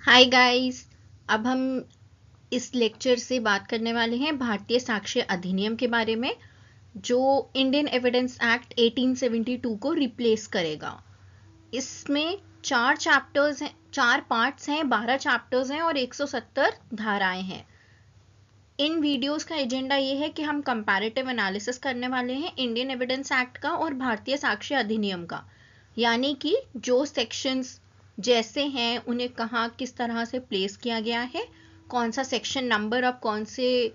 Hi guys. अब हम इस लेक्चर से बात करने वाले हैं भारतीय साक्ष्य अधिनियम के बारे में, जो इंडियन एविडेंस एक्ट 1872 को रिप्लेस करेगा। इसमें 4 पार्ट्स हैं, 12 चैप्टर्स हैं और 170 धाराएं हैं। इन वीडियोस का एजेंडा ये है कि हम कंपैरेटिव एनालिसिस करने वाले हैं इंडियन एविडेंस एक्ट का और भारतीय साक्ष्य अधिनियम का, यानी कि जो सेक्शंस जैसे हैं उन्हें कहाँ किस तरह से प्लेस किया गया है, कौन सा सेक्शन नंबर अब कौन से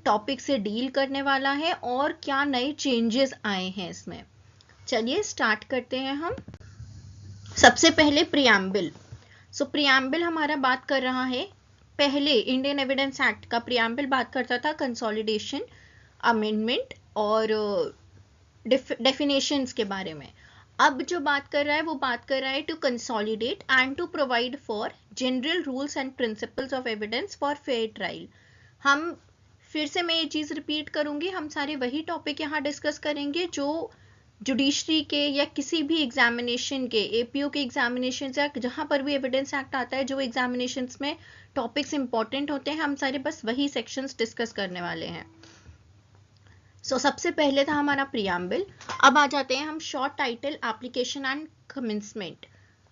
टॉपिक से डील करने वाला है और क्या नए चेंजेस आए हैं इसमें। चलिए स्टार्ट करते हैं हम। सबसे पहले प्रियम्बल। प्रियम्बल हमारा बात कर रहा है, पहले इंडियन एविडेंस एक्ट का प्रियम्बल बात करता था कंसोलिडेशन, अमेंडमेंट और डेफिनेशंस के बारे में। अब जो बात कर रहा है वो बात कर रहा है to consolidate and to provide for general rules and principles of evidence for fair trial. हम फिर से मैं ये चीज़ रिपीट करूंगी, हम सारे वही टॉपिक यहाँ डिस्कस करेंगे जो जुडिशरी के या किसी भी एग्जामिनेशन के, एपीओ के एग्जामिनेशन या जहाँ पर भी एविडेंस एक्ट आता है, जो एग्जामिनेशंस में टॉपिक्स इंपॉर्टेंट होते हैं, हम सारे बस वही सेक्शंस डिस्कस करने वाले हैं। सबसे पहले था हमारा प्रियम्बल। अब आ जाते हैं हम short title, application and commencement.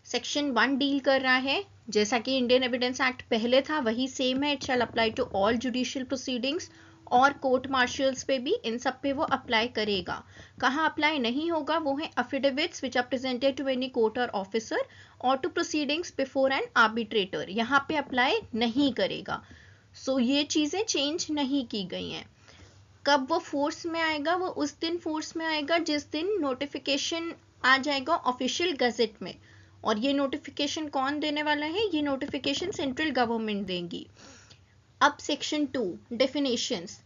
Section 1 deal कर रहा है, जैसा कि इंडियन एविडेंस एक्ट पहले था वही सेम है, it shall apply to all judicial proceedings और कोर्ट मार्शल्स पे भी, इन सब पे वो अप्लाई करेगा। कहाँ अप्लाई नहीं होगा वो है affidavits which are presented to any court और ऑफिसर और to proceedings before an arbitrator, यहाँ पे अप्लाई नहीं करेगा। ये चीजें चेंज नहीं की गई हैं। कब वो फोर्स में आएगा? वो उस दिन फोर्स में आएगा जिस दिन नोटिफिकेशन आ जाएगा ऑफिशियल गजेट में, और ये नोटिफिकेशन कौन देने वाला है? ये नोटिफिकेशन सेंट्रल गवर्नमेंट देंगी। अब सेक्शन 2 डेफिनेशंस।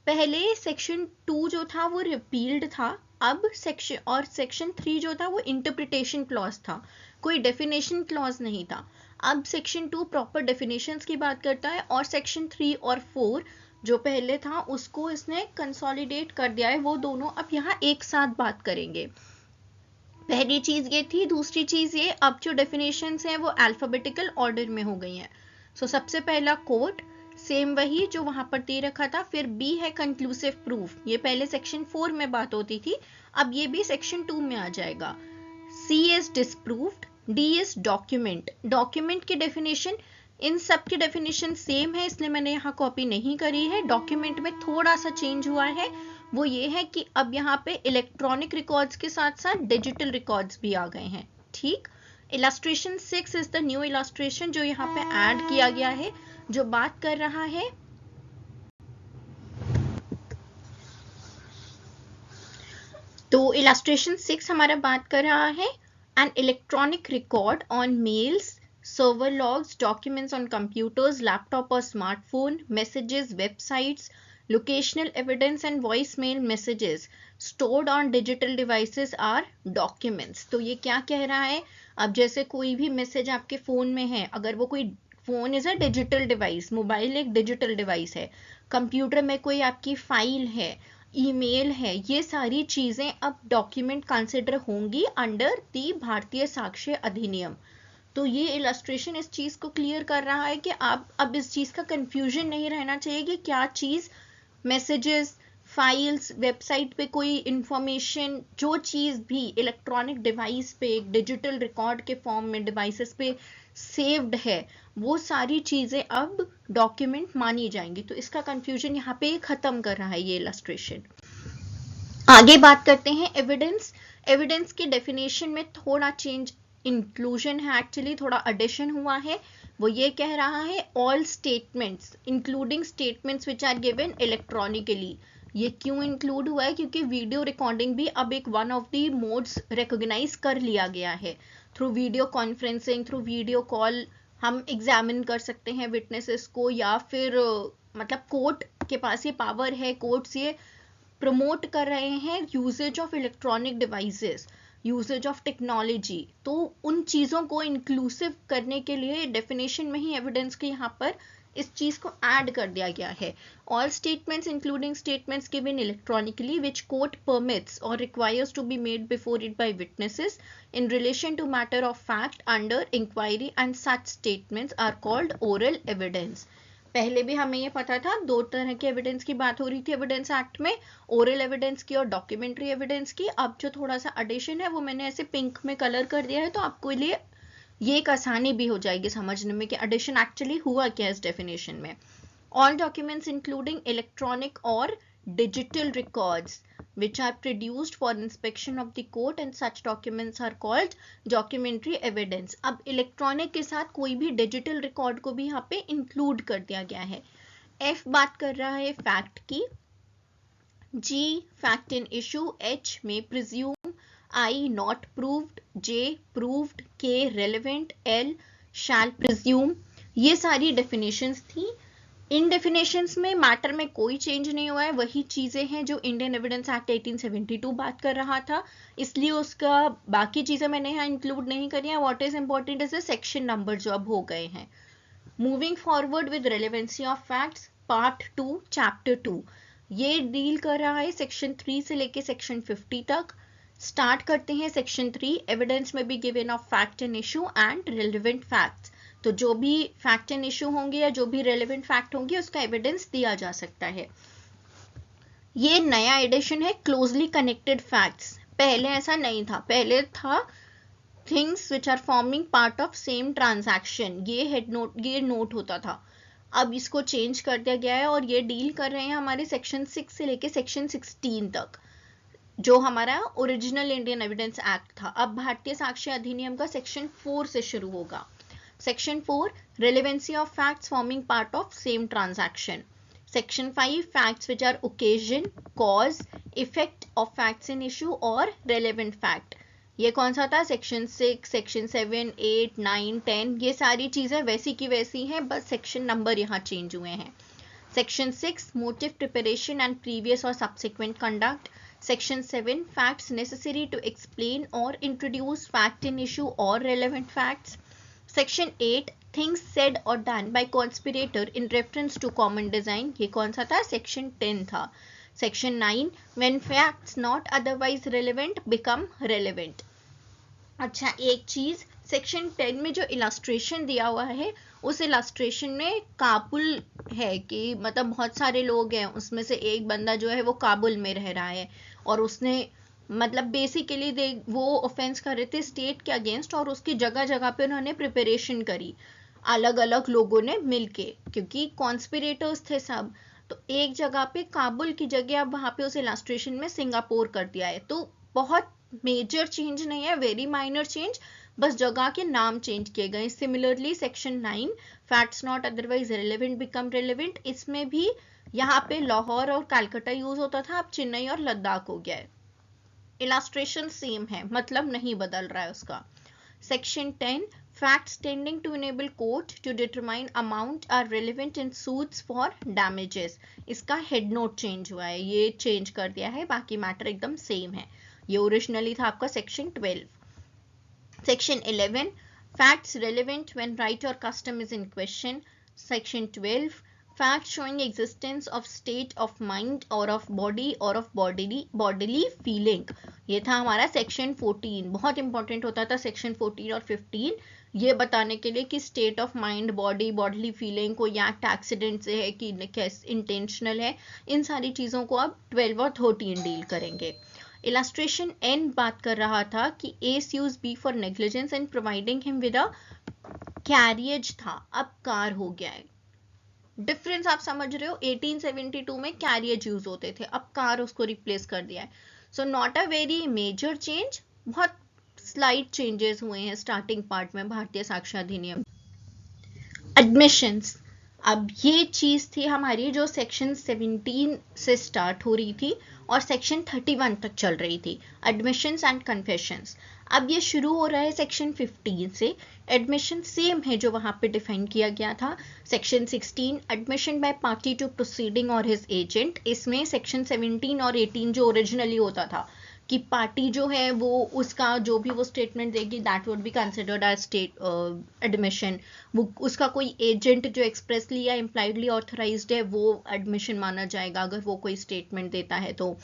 पहले सेक्शन 2 जो था वो रिपील्ड था, अब सेक्शन 3 जो था वो इंटरप्रिटेशन क्लॉज था, कोई डेफिनेशन क्लॉज नहीं था। अब सेक्शन 2 प्रॉपर डेफिनेशंस की बात करता है और सेक्शन 3 और 4 जो पहले था उसको इसने कंसोलिडेट कर दिया है, वो दोनों अब यहाँ एक साथ बात करेंगे। पहली चीज ये थी, दूसरी चीज ये, अब जो डेफिनेशंस हैं वो अल्फाबेटिकल ऑर्डर में हो गई हैं। सबसे पहला कोर्ट, सेम वही जो वहां पर दे रखा था। फिर बी है कंक्लूसिव प्रूफ, ये पहले सेक्शन 4 में बात होती थी, अब ये भी सेक्शन 2 में आ जाएगा। C is disproved, D is document. Document की डेफिनेशन, इन सब की डेफिनेशन सेम है इसलिए मैंने यहाँ कॉपी नहीं करी है। डॉक्यूमेंट में थोड़ा सा चेंज हुआ है, वो ये है कि अब यहाँ पे इलेक्ट्रॉनिक रिकॉर्ड्स के साथ साथ डिजिटल रिकॉर्ड्स भी आ गए हैं। ठीक, illustration 6 is the new illustration जो यहाँ पे ऐड किया गया है, जो बात कर रहा है तो इलस्ट्रेशन 6 हमारा बात कर रहा है an electronic record on mails, server logs, documents on computers, laptop or smartphone, messages, websites, locational evidence and voicemail messages stored on digital devices are documents। तो ये क्या कह रहा है? अब जैसे कोई भी मैसेज आपके फोन में है, अगर वो कोई phone is a digital device, mobile एक डिजिटल डिवाइस है, कंप्यूटर में कोई आपकी फाइल है, ईमेल है, ये सारी चीजें अब डॉक्यूमेंट कंसिडर होंगी अंडर दी भारतीय साक्ष्य अधिनियम। तो ये इलस्ट्रेशन इस चीज को क्लियर कर रहा है कि आप अब इस चीज का कंफ्यूजन नहीं रहना चाहिए कि क्या चीज मैसेजेस, फाइल्स, वेबसाइट पे कोई इंफॉर्मेशन, जो चीज भी इलेक्ट्रॉनिक डिवाइस पे एक डिजिटल रिकॉर्ड के फॉर्म में डिवाइसेस पे सेव्ड है, वो सारी चीजें अब डॉक्यूमेंट मानी जाएंगी। तो इसका कंफ्यूजन यहाँ पे खत्म कर रहा है ये इलस्ट्रेशन। आगे बात करते हैं एविडेंस। एविडेंस की डेफिनेशन में थोड़ा चेंज, इंक्लूजन है एक्चुअली, थोड़ा एडिशन हुआ है। वो ये कह रहा है all statements including statements which are given electronically. ये क्यों इंक्लूड हुआ है? क्योंकि वीडियो रिकॉर्डिंग भी अब एक one of the modes recognize कर लिया गया है। Through video conferencing, through video call हम एग्जामिन कर सकते हैं विटनेसेस को, या फिर मतलब कोर्ट के पास ये पावर है, कोर्ट्स ये प्रमोट कर रहे हैं uses of electronic devices, uses of technology. तो उन चीज़ों को इंक्लूसिव करने के लिए डेफिनेशन में ही एविडेंस के यहाँ पर इस चीज को ऐड कर दिया गया है। All statements including statements given electronically which court permits और requires to be made before it by witnesses in relation to matter of fact under inquiry and such statements are called oral evidence। पहले भी हमें ये पता था, दो तरह के एविडेंस की बात हो रही थी एविडेंस एक्ट में, ओरल एविडेंस की और डॉक्यूमेंट्री एविडेंस की। अब जो थोड़ा सा एडिशन है वो मैंने ऐसे पिंक में कलर कर दिया है, तो आपको लिए ये एक आसानी भी हो जाएगी समझने में कि एडिशन एक्चुअली हुआ क्या इस डेफिनेशन में। ऑल डॉक्यूमेंट्स इंक्लूडिंग इलेक्ट्रॉनिक और digital records which are produced for inspection of the court and such documents are called documentary evidence। अब इलेक्ट्रॉनिक के साथ कोई भी डिजिटल रिकॉर्ड को भी यहाँ पे इंक्लूड कर दिया गया है। F बात कर रहा है फैक्ट की, G fact in issue, H में presume, I not proved, J proved, K relevant, L shall presume। ये सारी डेफिनेशंस थी। इन डेफिनेशंस में मैटर में कोई चेंज नहीं हुआ है, वही चीजें हैं जो इंडियन एविडेंस एक्ट 1872 बात कर रहा था, इसलिए उसका बाकी चीजें मैंने यहाँ इंक्लूड नहीं करी है। What is important is section number जो अब हो गए हैं। Moving forward with relevancy of facts part 2 chapter 2, ये डील कर रहा है सेक्शन 3 से लेके सेक्शन 50 तक। स्टार्ट करते हैं सेक्शन 3, एविडेंस में be given of fact and issue and relevant facts. तो जो भी फैक्ट एंड इशू होंगे या जो भी रेलेवेंट फैक्ट होंगे उसका एविडेंस दिया जा सकता है। ये नया एडिशन है क्लोजली कनेक्टेड फैक्ट्स, पहले ऐसा नहीं था, पहले था things which are forming part of same transaction, ये हेड नोट, ये नोट होता था। अब इसको चेंज कर दिया गया है और ये डील कर रहे हैं हमारे सेक्शन 6 से लेके सेक्शन 16 तक, जो हमारा ओरिजिनल इंडियन एविडेंस एक्ट था। अब भारतीय साक्ष्य अधिनियम का सेक्शन 4 से शुरू होगा। Section 4 relevancy of facts forming part of same transaction। Section 5 facts which are occasion, cause, effect of facts in issue और relevant fact। ये कौन सा था? Section 6, Section 7, 8, 9, 10, ये सारी चीजें वैसी की वैसी हैं, बस सेक्शन नंबर यहाँ चेंज हुए हैं। Section 6 motive preparation and previous or subsequent conduct। Section 7 facts necessary to explain or introduce fact in issue or relevant facts। Section 8 things said or done by conspirator in reference to common design, ये कौन सा था? Section 10 था। Section 9 when facts not otherwise relevant become relevant। अच्छा, एक चीज section 10 में जो इलास्ट्रेशन दिया हुआ है उस इलास्ट्रेशन में काबुल है कि मतलब बहुत सारे लोग हैं, उसमें से एक बंदा जो है वो काबुल में रह रहा है और उसने मतलब बेसिकली वो ऑफेंस कर रहे थे स्टेट के अगेंस्ट और उसकी जगह जगह पे उन्होंने प्रिपरेशन करी अलग अलग लोगों ने मिलके, क्योंकि कॉन्स्पिरेटर्स थे सब। तो एक जगह पे काबुल की जगह अब वहां पे उस इलास्ट्रेशन में सिंगापुर कर दिया है। तो बहुत मेजर चेंज नहीं है, वेरी माइनर चेंज, बस जगह के नाम चेंज किए गए। Similarly section 9 facts not otherwise relevant become relevant, इसमें भी यहाँ पे लाहौर और कलकत्ता यूज होता था, अब चेन्नई और लद्दाख हो गया है। इलास्ट्रेशन सेम है, मतलब नहीं बदल रहा है उसका। Section 10 facts tending to enable court to determine amount are relevant in suits for damages। इसका हेड नोट चेंज हुआ है, ये चेंज कर दिया है, बाकी मैटर एकदम सेम है। ये ओरिजिनली था आपका section 12। Section 11 facts relevant when right or custom is in question। Section 12 facts showing existence of state of mind or of body or of bodily feeling। ये था हमारा सेक्शन 14, बहुत इंपॉर्टेंट होता था सेक्शन 14 और 15 ये बताने के लिए कि state of mind, bodily feeling को या एक्सीडेंट से है कि इंटेंशनल है, इन सारी चीज़ों को अब 12 और 13 डील करेंगे। इलास्ट्रेशन एन बात कर रहा था कि A sues B for negligence and providing him with a carriage था, अब कार हो गया है। डिफरेंस आप समझ रहे हो, 1872 में कैरियज यूज होते थे, अब कार उसको रिप्लेस कर दिया है। So not a very major change, बहुत स्लाइट चेंजेस हुए हैं स्टार्टिंग पार्ट में भारतीय साक्ष्य अधिनियम। एडमिशंस, अब ये चीज थी हमारी जो सेक्शन 17 से स्टार्ट हो रही थी और सेक्शन 31 तक चल रही थी, एडमिशंस एंड कन्फेशंस। अब ये शुरू हो रहा है सेक्शन 15 से। एडमिशन सेम है जो वहां पे डिफाइन किया गया था। Section 16 admission by party to proceeding और हिज एजेंट, इसमें सेक्शन 17 और 18 जो ओरिजिनली होता था कि पार्टी जो है वो उसका जो भी वो स्टेटमेंट देगी that would be considered as state admission. वो उसका कोई एजेंट जो एक्सप्रेसली या इम्प्लाइडली ऑथराइज्ड है वो एडमिशन माना जाएगा अगर वो कोई स्टेटमेंट देता है तो।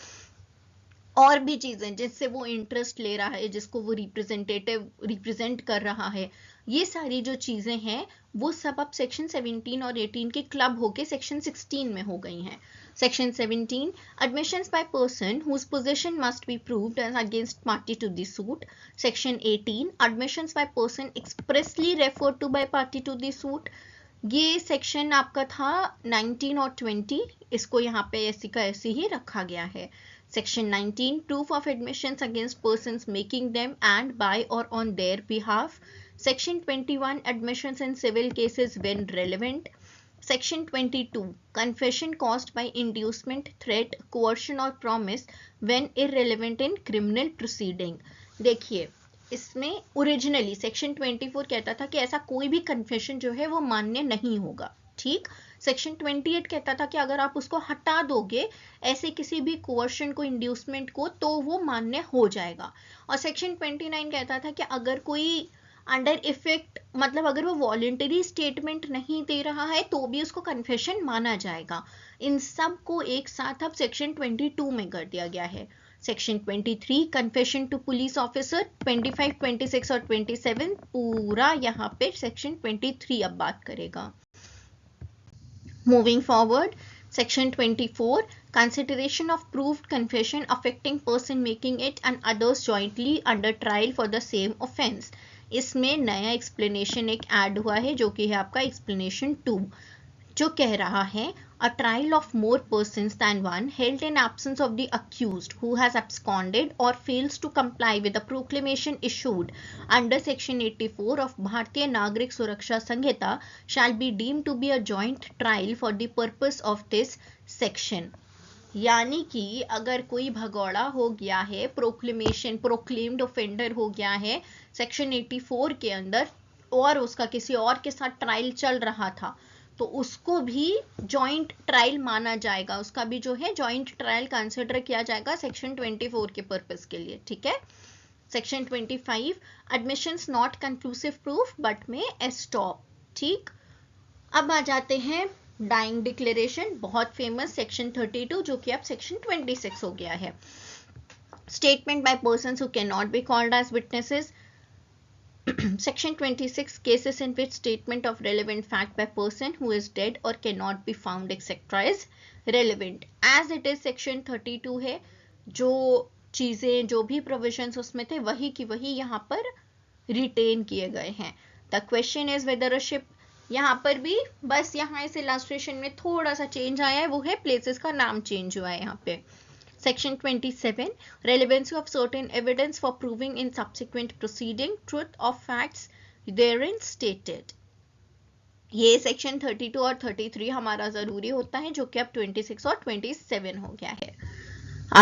और भी चीजें जिससे वो इंटरेस्ट ले रहा है, जिसको वो रिप्रेजेंट कर रहा है, ये सारी जो चीजें हैं वो सब अब सेक्शन 17 और 18 के क्लब होके सेक्शन 16 में हो गई हैं। Section 17, admissions by person whose possession must be proved as against party to the suit. Section 18, admissions by person expressly referred to by party to the suit. ये सेक्शन आपका था 19 और 20, इसको यहाँ पे ऐसी का ऐसी ही रखा गया है। Section 19, proof of admissions against persons making them and by or on their behalf. Section 21, admissions in civil cases when relevant. Section 22, confession caused by inducement, threat, coercion or promise when irrelevant in criminal proceeding. देखिए इसमें originally section 24 कहता था कि ऐसा कोई भी confession जो है वो मान्य नहीं होगा, ठीक। सेक्शन 28 कहता था कि अगर आप उसको हटा दोगे ऐसे किसी भी कोर्शन को, इंड्यूसमेंट को, तो वो मान्य हो जाएगा। और सेक्शन 29 कहता था कि अगर कोई अंडर इफेक्ट, मतलब अगर वो वॉलेंटरी स्टेटमेंट नहीं दे रहा है तो भी उसको कन्फेशन माना जाएगा। इन सब को एक साथ अब सेक्शन 22 में कर दिया गया है। Section 23, confession to police officer, 25, 26 और 27 पूरा यहाँ पे सेक्शन 23 अब बात करेगा। Moving forward, section 24, consideration of proved confession affecting person making it and others jointly under trial for the same offense. इसमें नया explanation एक add हुआ है जो कि है आपका explanation 2, जो कह रहा है a trial of more persons than one held in absence of the accused who has absconded or fails to comply with the proclamation issued under section 84 of Bharatiya Nagrik Suraksha Sanhita shall be deemed to be a joint trial for the purpose of this section. यानी कि अगर कोई भगौड़ा हो गया है, proclaimed offender हो गया है सेक्शन 84 के अंदर और उसका किसी और के साथ ट्रायल चल रहा था, तो उसको भी जॉइंट ट्रायल माना जाएगा, उसका भी जो है जॉइंट ट्रायल कंसिडर किया जाएगा सेक्शन 24 के पर्पस के लिए, ठीक है। Section 25, admissions not conclusive proof but may estop, ठीक। अब आ जाते हैं डाइंग डिक्लेरेशन, बहुत फेमस सेक्शन 32 जो कि अब सेक्शन 26 हो गया है। Statement by persons who can not be called as witnesses. Section 26, cases in which statement of relevant fact by person who is dead or cannot be found etc. is relevant. As it is section 32 है, जो चीजें जो भी provisions उसमें थे वही की वही यहाँ पर retain किए गए हैं। The question is whether a ship, यहाँ पर भी बस यहाँ इस illustration में थोड़ा सा change आया है, वो है places का नाम change हुआ है यहाँ पे। Section 27, relevancy of certain evidence for proving in subsequent proceeding truth of facts therein stated. ये section 32 और 33 हमारा जरूरी होता है जो कि अब 26 और 27 हो गया है।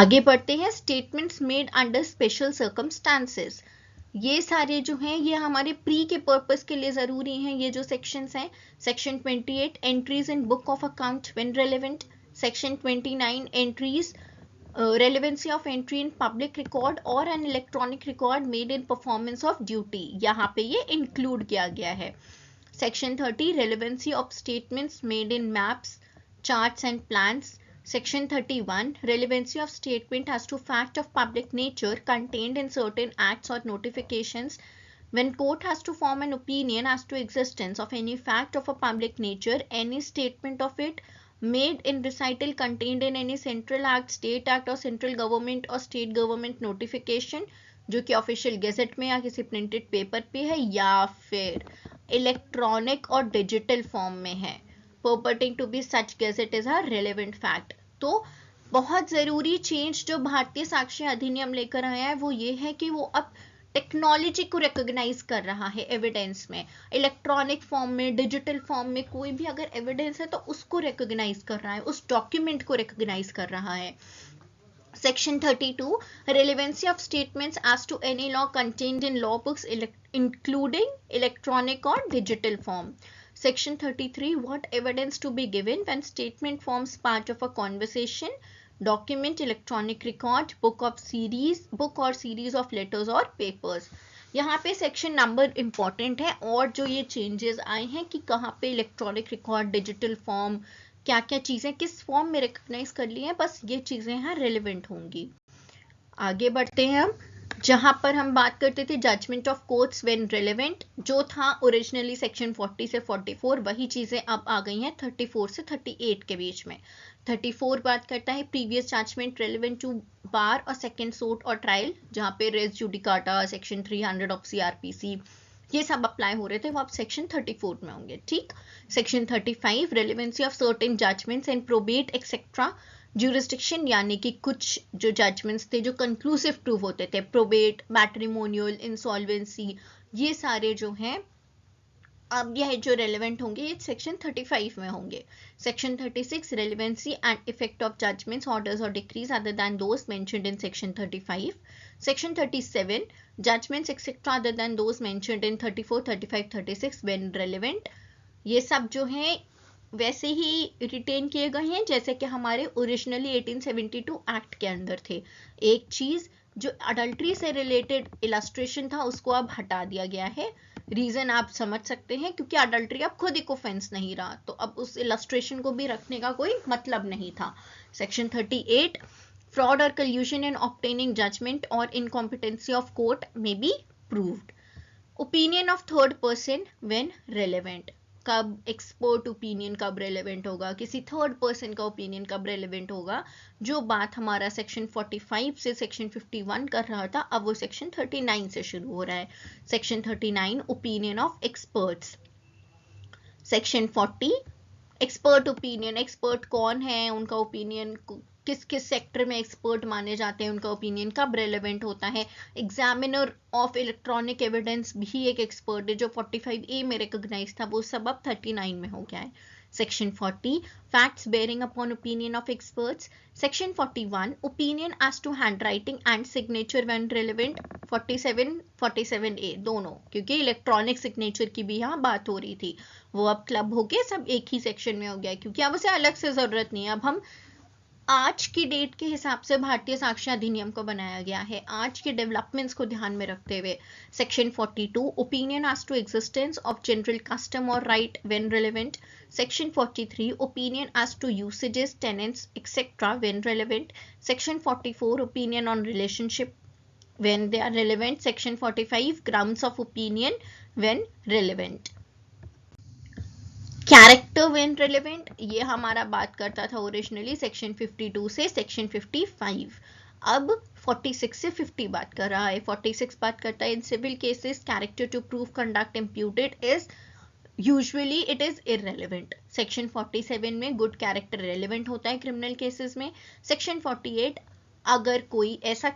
आगे बढ़ते हैं, statements made under special circumstances. ये सारे जो हैं ये हमारे प्री के पर्पस के लिए जरूरी हैं, ये जो सेक्शंस हैं। Section 28, entries in book of account when relevant. Section 29, entries relevancy of entry in public record or an electronic record made in performance of duty, यहाँ पे ये include किया गया है। Section 30, relevancy of statements made in maps, charts and plans. Section 31, relevancy of statement as to fact of public nature contained in certain acts or notifications. When court has to form an opinion as to existence of any fact of a public nature, any statement of it made in recital contained in any central act, state act or central government or state government notification जो कि official gazette में या किसी printed paper पे है या फिर electronic और डिजिटल फॉर्म में है, purporting to be such gazette is a relevant fact. तो बहुत जरूरी चेंज जो भारतीय साक्ष्य अधिनियम लेकर आया है वो ये है कि वो अब टेक्नोलॉजी को रिकॉग्नाइज कर रहा है एविडेंस में, इलेक्ट्रॉनिक फॉर्म में, डिजिटल फॉर्म में, कोई भी अगर एविडेंस है तो उसको रिकॉग्नाइज कर रहा है, उस डॉक्यूमेंट को रिकॉग्नाइज कर रहा है। Section 32, relevancy of statements as to any law contained in law books including electronic or digital form. Section 33, what evidence to be given when statement forms part of a conversation, document, electronic record, book और series of letters और papers. यहाँ पे section number important है, और जो ये changes आए हैं कि कहाँ पे इलेक्ट्रॉनिक रिकॉर्ड, डिजिटल फॉर्म, क्या क्या चीज़ें किस फॉर्म में रिकॉग्नाइज कर ली हैं, बस ये चीज़ें यहाँ रेलिवेंट होंगी। आगे बढ़ते हैं हम, जहां पर हम बात करते थे judgment of courts when relevant, जो था ओरिजिनली सेक्शन 40 से 44, वही चीजें अब आ गई हैं 34 से 38 के बीच में। 34 बात करता है previous judgment relevant to bar और सेकंड सूट और ट्रायल, जहां पे res judicata, section 300 of CrPC, ये सब अप्लाई हो रहे थे, वो अब सेक्शन 34 में होंगे। ठीक। Section 35 relevancy of certain judgments and probate etcetera jurisdiction, यानी कि कुछ जो जजमेंट्स थे जो कंक्लूसिव प्रूफ होते थे, प्रोबेट, मैट्रिमोनियल, इंसॉल्वेंसी, ये सारे जो हैं अब यह जो रेलेवेंट होंगे ये सेक्शन 35 में होंगे। Section 36 relevancy and effect of judgments, orders और decrees other than those mentioned in section 35। Section 37 judgments etcetera other than those mentioned in 34, 35, 36 when relevant, ये सब जो हैं वैसे ही रिटेन किए गए हैं जैसे कि हमारे ओरिजिनली 1872 एक्ट के अंदर थे। एक चीज जो अडल्ट्री से रिलेटेड इलस्ट्रेशन था उसको अब हटा दिया गया है। रीजन आप समझ सकते हैं, क्योंकि अडल्ट्री अब खुद एक ऑफेंस नहीं रहा, तो अब उस इलस्ट्रेशन को भी रखने का कोई मतलब नहीं था। सेक्शन 38 फ्रॉड और कल्यूजन इन ऑब्टेनिंग जजमेंट और इनकॉम्पिटेंसी ऑफ कोर्ट में be proved. Opinion of third person when relevant, कब एक्सपर्ट ओपिनियन कब रेलेवेंट होगा, किसी थर्ड पर्सन का ओपिनियन कब रेलेवेंट होगा, जो बात हमारा सेक्शन 45 से सेक्शन 51 कर रहा था, अब वो सेक्शन 39 से शुरू हो रहा है। Section 39 opinion of experts. Section 40 expert opinion, expert कौन है, उनका ओपिनियन किस किस सेक्टर में एक्सपर्ट माने जाते हैं, उनका ओपिनियन कब रेलेवेंट होता है। एग्जामिनर ऑफ इलेक्ट्रॉनिक एविडेंस भी एक एक्सपर्ट है जो 45A में रिकॉग्नाइज था, वो सब अब 39 में हो गया है। Section 40 facts bearing upon opinion of experts. Section 41 opinion as to handwriting and signature when relevant. 47A दोनों, क्योंकि इलेक्ट्रॉनिक सिग्नेचर की भी यहाँ बात हो रही थी, वो अब क्लब होके सब एक ही सेक्शन में हो गया, क्योंकि अब उसे अलग से जरूरत नहीं है। अब हम आज की डेट के हिसाब से भारतीय साक्ष्य अधिनियम को बनाया गया है, आज के डेवलपमेंट्स को ध्यान में रखते हुए। Section 42 opinion as to existence of general custom और right when relevant. Section 43 opinion as to usages, tenants etcetera when relevant. Section 44 opinion on relationship when they are relevant. Section 45 grounds of opinion when relevant. Character when relevant, ये हमारा बात करता था originally section 52 से section 55, अब 46 से 50 बात कर रहा है। 46 बात करता है in civil cases character to prove conduct imputed is usually it is irrelevant. Section 47 में गुड कैरेक्टर रेलेवेंट होता है क्रिमिनल केसेस में। सेक्शन 48 अगर कोई ऐसा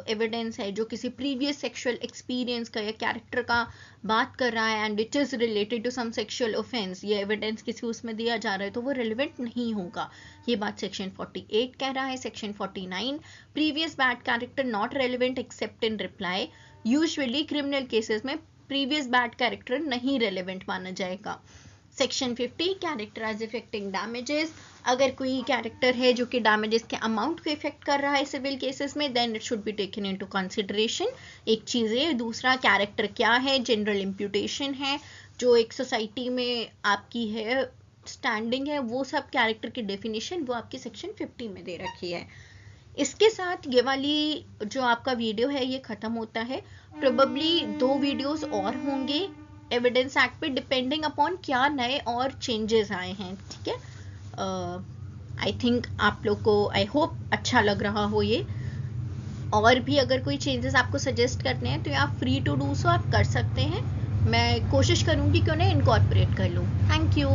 एविडेंस है जो किसी प्रीवियस सेक्सुअल एक्सपीरियंस का या कैरेक्टर का बात कर रहा है and it is related to some sexual offence, ये एविडेंस किसी उसमें दिया जा रहा है, तो वो रिलेवेंट नहीं होगा। ये बात सेक्शन 48 कह रहा है। Section 49 previous bad character not relevant except in reply, usually criminal cases में प्रीवियस बैड कैरेक्टर नहीं रेलेवेंट माना जाएगा। Section 50 character as affecting damages, अगर कोई कैरेक्टर है जो कि डैमेजेस के अमाउंट को इफेक्ट कर रहा है सिविल केसेस में, then it should be taken into consideration. एक चीज है, दूसरा कैरेक्टर क्या है, जनरल इम्प्यूटेशन है, जो एक सोसाइटी में आपकी है स्टैंडिंग है, वो सब कैरेक्टर की डेफिनेशन वो आपकी सेक्शन 50 में दे रखी है। इसके साथ ये वाली जो आपका वीडियो है ये खत्म होता है। प्रोबेबली 2 वीडियोस और होंगे एविडेंस एक्ट पे, डिपेंडिंग अपॉन क्या नए और चेंजेस आए हैं। ठीक है, आई थिंक आप लोग को आई होप अच्छा लग रहा हो ये। और भी अगर कोई चेंजेस आपको सजेस्ट करने हैं तो आप फ्री टू डू सो, आप कर सकते हैं। मैं कोशिश करूंगी कि उन्हें इनकॉर्पोरेट कर लूँ। Thank you.